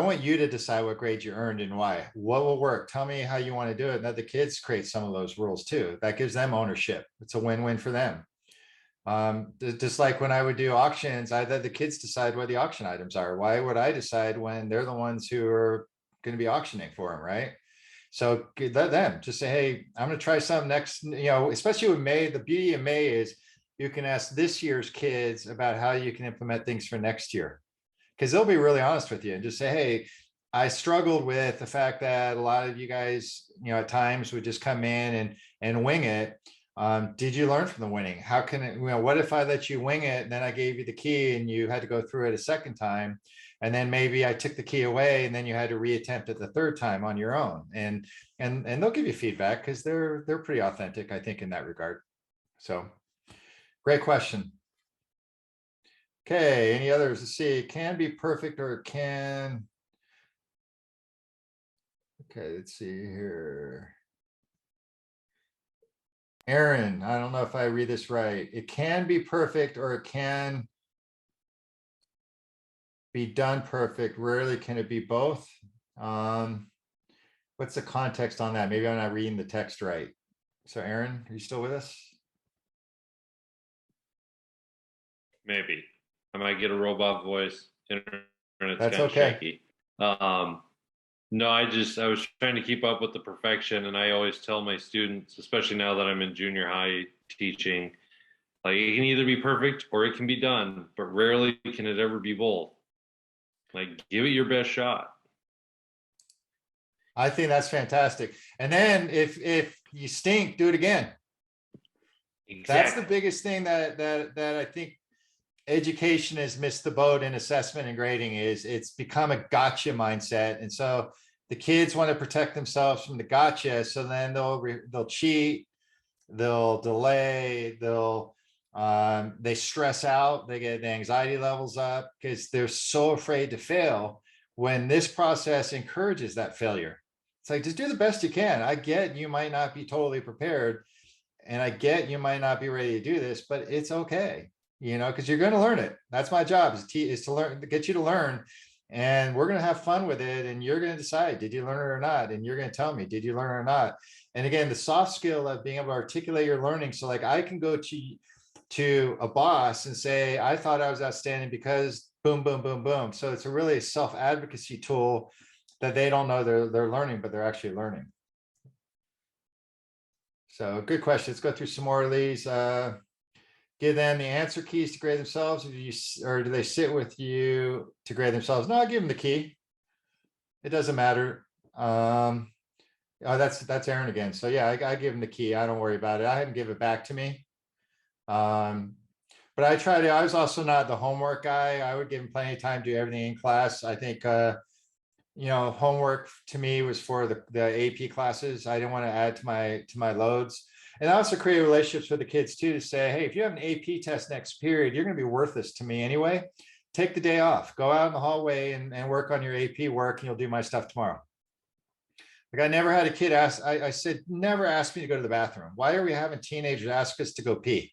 want you to decide what grade you earned and why. What will work? Tell me how you want to do it. And let the kids create some of those rules too. That gives them ownership. It's a win-win for them. Just like when I would do auctions, I let the kids decide what the auction items are. Why would I decide when they're the ones who are going to be auctioning for them, right? So let them just say, hey, I'm going to try something next, especially with May. The beauty of May is you can ask this year's kids about how you can implement things for next year, because they'll be really honest with you and just say, hey, I struggled with the fact that a lot of you guys, at times would just come in and wing it. Did you learn from the winning? How can it, what if I let you wing it and then I gave you the key and you had to go through it a second time? And then maybe I took the key away and then you had to reattempt it the third time on your own. And they'll give you feedback because they're pretty authentic, I think, in that regard. So great question. Okay, any others? Let's see. It can be perfect or it can. Okay, let's see here. Aaron, I don't know if I read this right. It can be perfect or it can be done perfect. Rarely can it be both. What's the context on that? Maybe I'm not reading the text right. So Aaron, are you still with us? Maybe I might get a robot voice. Internet's That's kind of okay. shaky. No, I was trying to keep up with the perfection, and I always tell my students, especially now that I'm in junior high teaching, like it can either be perfect or it can be done, but rarely can it ever be both. Like, give it your best shot. I think that's fantastic. And then if you stink, do it again. Exactly. That's the biggest thing that I think education has missed the boat in assessment and grading is it's become a gotcha mindset. And so the kids want to protect themselves from the gotcha. So then they'll cheat, they'll delay, they stress out, they get the anxiety levels up because they're so afraid to fail when this process encourages that failure. It's like, just do the best you can. I get you might not be totally prepared and I get you might not be ready to do this, but it's okay, because you're going to learn it. That's my job is to learn, to get you to learn, and we're going to have fun with it. And you're going to decide, did you learn it or not? And you're going to tell me, did you learn it or not? And again, the soft skill of being able to articulate your learning. So like I can go to a boss and say, I thought I was outstanding because boom, boom, boom, boom. So it's a really self-advocacy tool that they don't know they're learning, but they're actually learning. So good question. Let's go through some more of these. Give them the answer keys to grade themselves, or do they sit with you to grade themselves? No, I give them the key. It doesn't matter. Oh, that's Aaron again. So yeah, I give them the key. I don't worry about it. I had him give it back to me. But I was also not the homework guy. I would give him plenty of time to do everything in class. I think, homework to me was for the AP classes. I didn't want to add to my loads. And I also create relationships with the kids too, to say, hey, if you have an AP test next period, you're going to be worthless to me anyway. Take the day off, go out in the hallway and work on your AP work, and you'll do my stuff tomorrow. Like, I never had a kid ask, I said, never ask me to go to the bathroom. Why are we having teenagers ask us to go pee?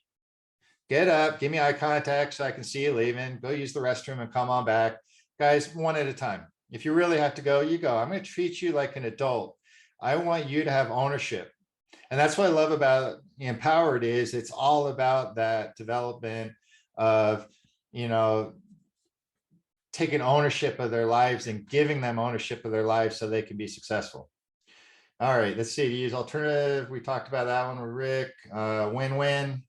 Get up, give me eye contact so I can see you leaving, go use the restroom and come on back. Guys, one at a time. If you really have to go, you go. I'm going to treat you like an adult. I want you to have ownership. And that's what I love about Empowered is it's all about that development of, you know, taking ownership of their lives and giving them ownership of their lives so they can be successful. All right, let's see, to use alternative. We talked about that one with Rick. Win-win.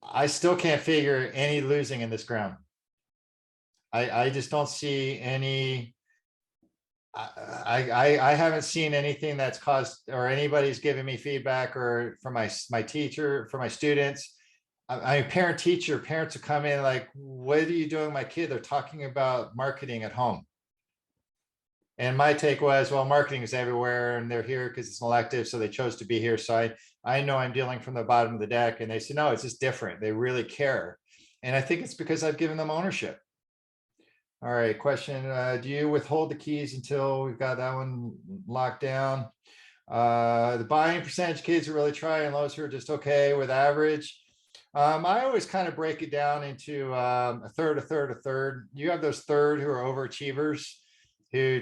I still can't figure any losing in this ground. I just don't see any. I haven't seen anything that's caused, or anybody's given me feedback, or from my teacher, for my students. I'm parent teacher, parents will come in like, what are you doing with my kid? They're talking about marketing at home. And my take was, well, marketing is everywhere and they're here because it's an elective. So they chose to be here. So I know I'm dealing from the bottom of the deck, and they said, no, it's just different. They really care. And I think it's because I've given them ownership. All right, question, do you withhold the keys until we've got that one locked down? The buying percentage kids who really try, and those who are just okay with average. I always kind of break it down into a third, a third, a third. You have those third who are overachievers, who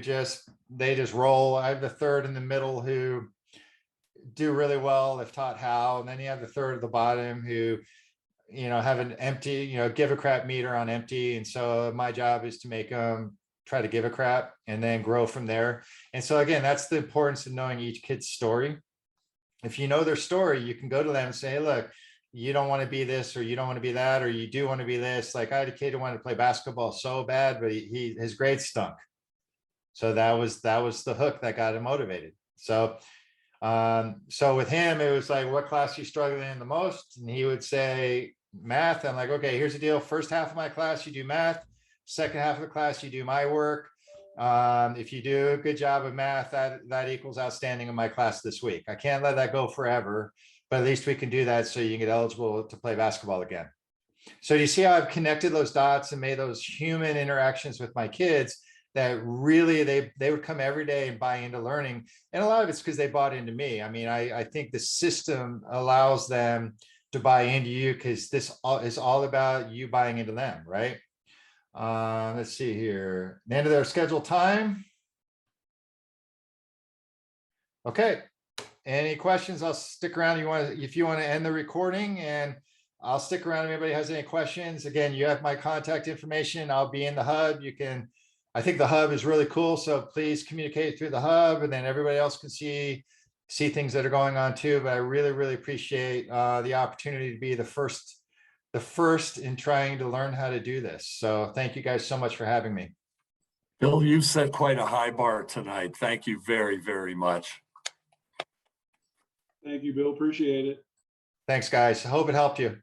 they just roll. I have the third in the middle who do really well, they've taught how. And then you have the third at the bottom who, you know, have an empty, you know, give a crap meter on empty. And so my job is to make them try to give a crap and then grow from there. And so again, that's the importance of knowing each kid's story. If you know their story, you can go to them and say, hey, look, you don't want to be this, or you don't want to be that, or you do want to be this. Like, I had a kid who wanted to play basketball so bad, but his grades stunk. So that was the hook that got him motivated. So with him, it was like, what class are you struggling in the most? And he would say math. I'm like, okay, here's the deal. First half of my class, you do math. Second half of the class, you do my work. If you do a good job of math, that equals outstanding in my class this week. I can't let that go forever, but at least we can do that so you can get eligible to play basketball again. So do you see how I've connected those dots and made those human interactions with my kids that really they would come every day and buy into learning? And a lot of it's because they bought into me. I mean, I think the system allows them to buy into you because this is all about you buying into them, right? Let's see here. The end of their scheduled time. Okay. Any questions? I'll stick around. If you want to end the recording, and I'll stick around if anybody has any questions. Again, you have my contact information. I'll be in the hub. I think the hub is really cool. So please communicate through the hub, and then everybody else can see things that are going on too. But I really, really appreciate the opportunity to be the first in trying to learn how to do this. So thank you guys so much for having me. Bill, you've set quite a high bar tonight. Thank you very, very much. Thank you, Bill. Appreciate it. Thanks, guys. I hope it helped you.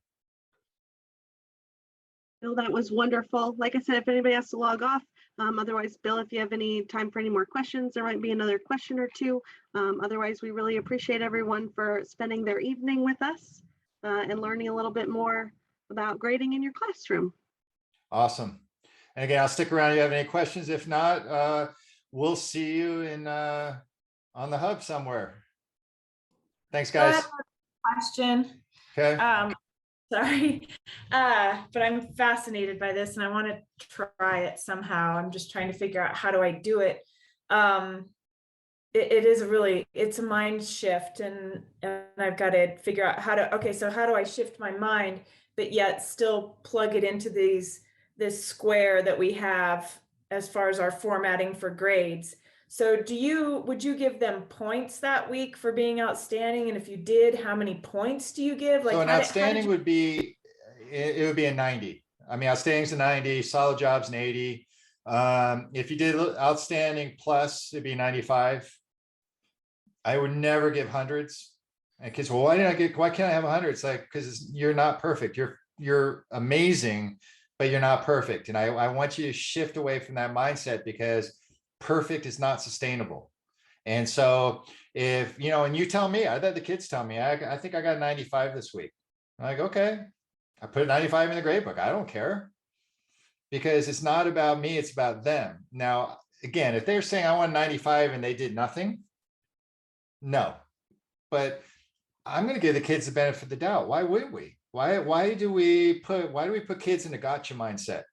Bill, that was wonderful. Like I said, if anybody has to log off, otherwise, Bill, if you have any time for any more questions, there might be another question or two. Otherwise, we really appreciate everyone for spending their evening with us and learning a little bit more about grading in your classroom. Awesome. And again, I'll stick around if you have any questions. If not, we'll see you on the hub somewhere. Thanks, guys. Question. Okay. Sorry, but I'm fascinated by this and I want to try it somehow. I'm just trying to figure out how do I do it. It's a mind shift, and I've got to figure out so how do I shift my mind, but yet still plug it into this square that we have as far as our formatting for grades. So would you give them points that week for being outstanding? And if you did, how many points do you give? Like, so an outstanding would be, it would be a 90. I mean, outstanding's a 90, solid job's an 80. If you did outstanding plus, it'd be 95. I would never give hundreds. And kids, well, why can't I have 100? It's like, because you're not perfect. You're amazing, but you're not perfect. And I want you to shift away from that mindset, because perfect is not sustainable. And so if, you know, and you tell me, I let the kids tell me, I think I got 95 this week. I'm like, okay, I put 95 in the grade book. I don't care. Because it's not about me, it's about them. Now, again, if they're saying I want 95 and they did nothing, no. But I'm going to give the kids the benefit of the doubt. Why would we? Why do we put kids in a gotcha mindset?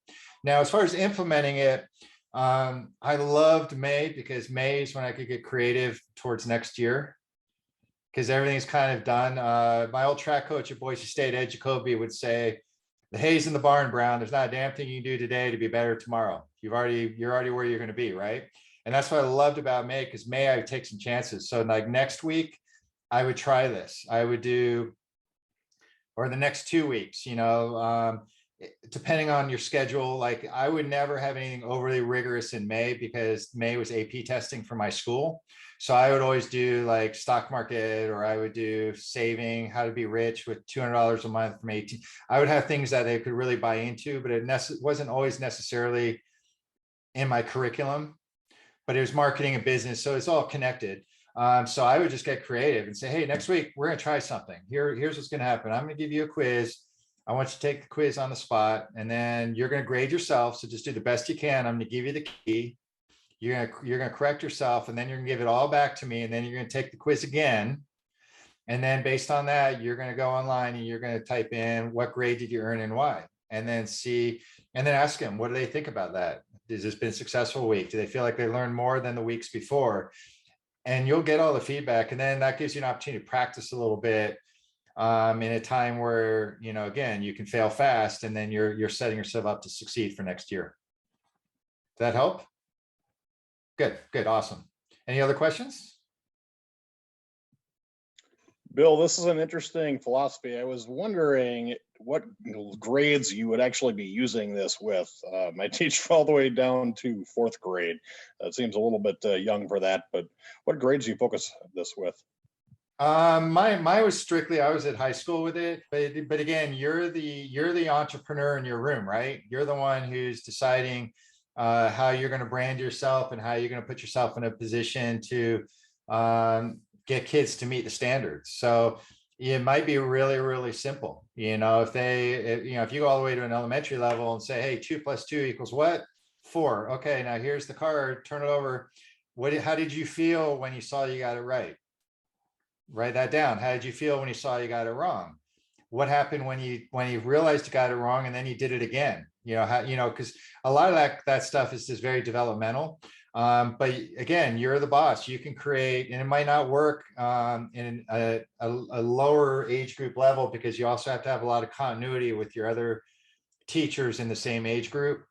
Now, as far as implementing it, I loved May because May is when I could get creative towards next year because everything's kind of done. My old track coach at Boise State, Ed Jacoby, would say, "The hay's in the barn, Brown. There's not a damn thing you can do today to be better tomorrow. You're already where you're going to be, right?" And that's what I loved about May, because May I would take some chances. So like next week, I would try this. I would do, or the next 2 weeks, you know, depending on your schedule. Like I would never have anything overly rigorous in May because May was AP testing for my school. So I would always do like stock market, or I would do saving, how to be rich with $200 a month from 18. I would have things that they could really buy into, but it wasn't always necessarily in my curriculum, but it was marketing and business. So it's all connected. So I would just get creative and say, hey, next week, we're going to try something. Here's what's going to happen. I'm going to give you a quiz. I want you to take the quiz on the spot, and then you're going to grade yourself. So just do the best you can. I'm going to give you the key. You're going to correct yourself, and then you're going to give it all back to me. And then you're going to take the quiz again. And then based on that, you're going to go online and you're going to type in what grade did you earn and why, and then see, and then ask them, what do they think about that? Has this been a successful week? Do they feel like they learned more than the weeks before? And you'll get all the feedback. And then that gives you an opportunity to practice a little bit in a time where, you know, again, you can fail fast, and then you're setting yourself up to succeed for next year. Does that help? Good, awesome. Any other questions? Bill, this is an interesting philosophy. I was wondering what grades you would actually be using this with. I teach all the way down to 4th grade. It seems a little bit young for that, but what grades do you focus this with? Mine was strictly, I was at high school with it, but again, you're the entrepreneur in your room, right? You're the one who's deciding how you're going to brand yourself and how you're going to put yourself in a position to get kids to meet the standards. So it might be really, really simple. You know, if you go all the way to an elementary level and say, hey, 2 + 2 = what? 4. Okay, now here's the card, turn it over. How did you feel when you saw you got it right? Write that down. How did you feel when you saw you got it wrong? What happened when you realized you got it wrong and then you did it again? You know, because a lot of that stuff is just very developmental. But again, you're the boss. You can create, and it might not work in a lower age group level, because you also have to have a lot of continuity with your other teachers in the same age group.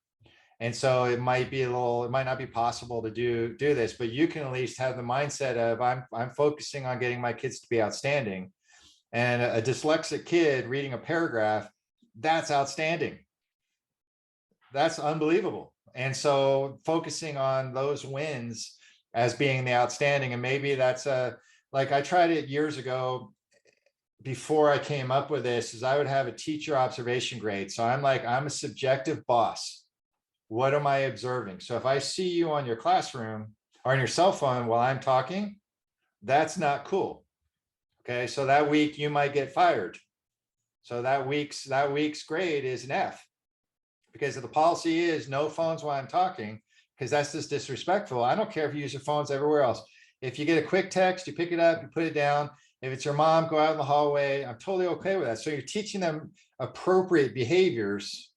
And so it might not be possible to do this, but you can at least have the mindset of I'm focusing on getting my kids to be outstanding. And a dyslexic kid reading a paragraph, that's outstanding. That's unbelievable. And so focusing on those wins as being the outstanding, and maybe that's like I tried it years ago before I came up with this, is I would have a teacher observation grade. So I'm a subjective boss. What am I observing? So if I see you on your classroom or on your cell phone while I'm talking, that's not cool. Okay, so that week you might get fired. So that week's grade is an F, because if the policy is no phones while I'm talking, because that's just disrespectful. I don't care if you use your phones everywhere else. If you get a quick text, you pick it up, you put it down. If it's your mom, go out in the hallway. I'm totally okay with that. So you're teaching them appropriate behaviors,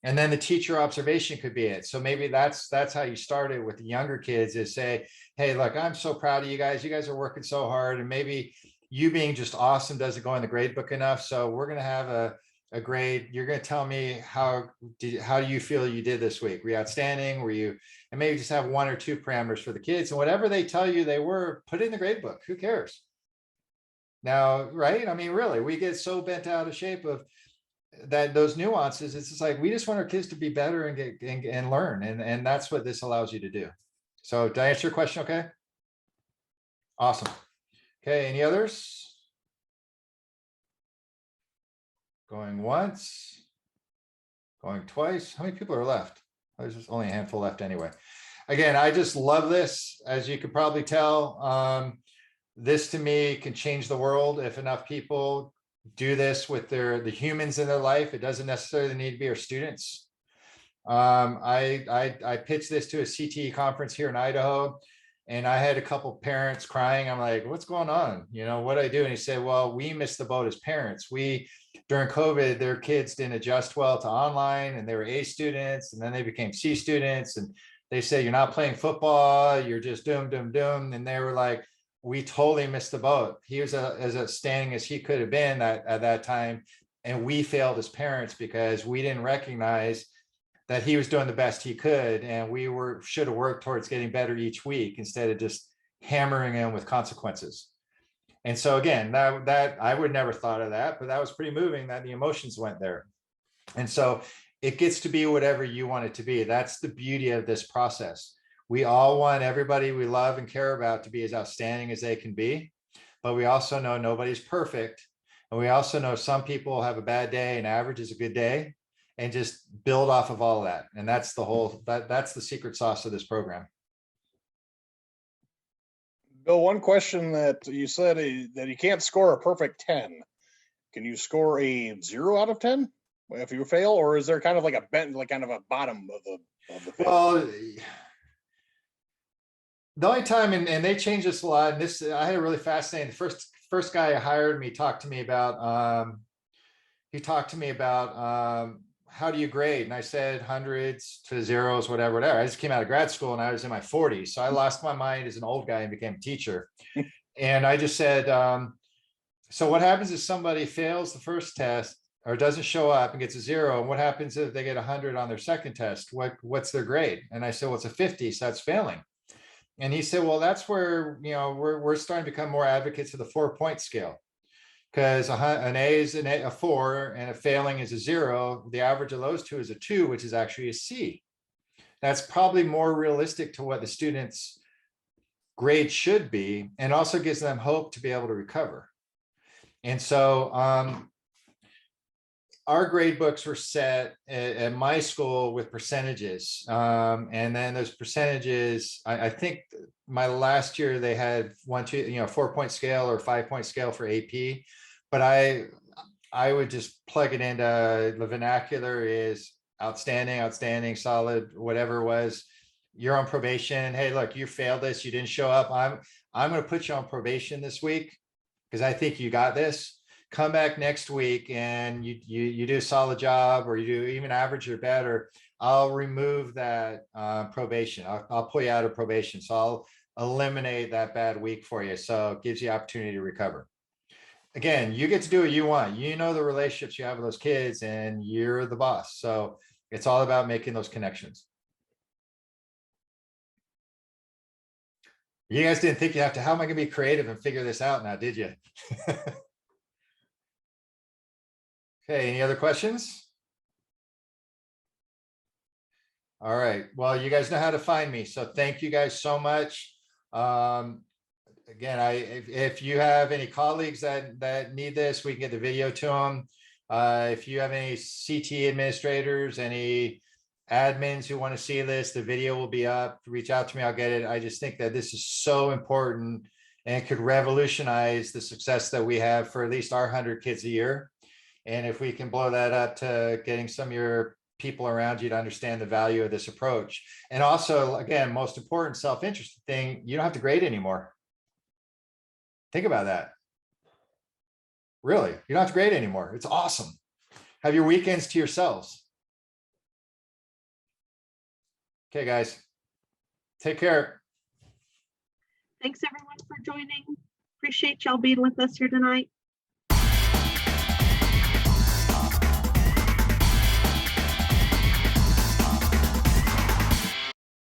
and then the teacher observation could be it. So maybe that's how you start it with the younger kids, is say, hey, look, I'm so proud of you guys. You guys are working so hard, and maybe you being just awesome doesn't go in the grade book enough. So we're going to have a grade. You're going to tell me how do you feel you did this week? Were you outstanding? Were you, and maybe just have 1 or 2 parameters for the kids, and whatever they tell you they were, put it in the grade book. Who cares? Now, right? I mean, really, we get so bent out of shape of that, those nuances. It's just like, we just want our kids to be better and get and learn. And that's what this allows you to do. So did I answer your question? Okay. Awesome. Okay. Any others? Going once, going twice. How many people are left? There's just only a handful left anyway. again, I just love this, as you could probably tell. This to me can change the world if enough people do this with the humans in their life. It doesn't necessarily need to be our students. I pitched this to a CTE conference here in Idaho, and I had a couple parents crying. I'm like, what's going on? You know, what I do? And he said, well, we missed the boat as parents. During COVID, their kids didn't adjust well to online, and they were A students, and then they became C students. And they say, you're not playing football, you're just doomed. And they were like, we totally missed the boat. He was as outstanding as he could have been at that time. And we failed as parents because we didn't recognize that he was doing the best he could. And we should have worked towards getting better each week instead of just hammering him with consequences. And so again, that I would never thought of that, but that was pretty moving that the emotions went there. And so it gets to be whatever you want it to be. That's the beauty of this process. We all want everybody we love and care about to be as outstanding as they can be, but we also know nobody's perfect. And we also know some people have a bad day and average is a good day, and just build off of all of that. And that's that's the secret sauce of this program. Bill, one question that you said that you can't score a perfect 10. Can you score a 0 out of 10 if you fail, or is there kind of like a bent, like kind of a bottom of the fail? Well, the only time, and they changed this a lot, and this, I had a really fascinating, first guy who hired me talked to me about, how do you grade? And I said hundreds to zeros, whatever. I just came out of grad school and I was in my 40s. So I lost my mind as an old guy and became a teacher. And I just said, so what happens if somebody fails the first test or doesn't show up and gets a 0? And what happens if they get 100 on their second test? What's their grade? And I said, well, it's a 50, so that's failing. And he said, well, that's where, you know, we're starting to become more advocates of the 4-point scale, because an A is a 4 and a failing is a 0. The average of those two is a 2, which is actually a C. That's probably more realistic to what the students' grade should be, and also gives them hope to be able to recover. And so our grade books were set at my school with percentages. And then those percentages, I think my last year they had 4-point scale or 5-point scale for AP, but I would just plug it into the vernacular is outstanding, solid, whatever it was. You're on probation. Hey, look, you failed this. You didn't show up. I'm going to put you on probation this week because I think you got this. Come back next week and you do a solid job, or you do even average or better. I'll remove that probation. I'll pull you out of probation. So I'll eliminate that bad week for you. So it gives you opportunity to recover. Again, you get to do what you want. You know the relationships you have with those kids and you're the boss. So it's all about making those connections. You guys didn't think you have to, how am I going to be creative and figure this out now, did you? Okay, any other questions? All right, well, you guys know how to find me, so thank you guys so much. Again, if you have any colleagues that need this, we can get the video to them. If you have any CTE administrators, any admins who want to see this, the video will be up. Reach out to me, I'll get it. I just think that this is so important and could revolutionize the success that we have for at least our 100 kids a year. And if we can blow that up to getting some of your people around you to understand the value of this approach. And also, again, most important self-interested thing, you don't have to grade anymore. Think about that. Really, you don't have to grade anymore. It's awesome. Have your weekends to yourselves. Okay, guys, take care. Thanks everyone for joining. Appreciate y'all being with us here tonight.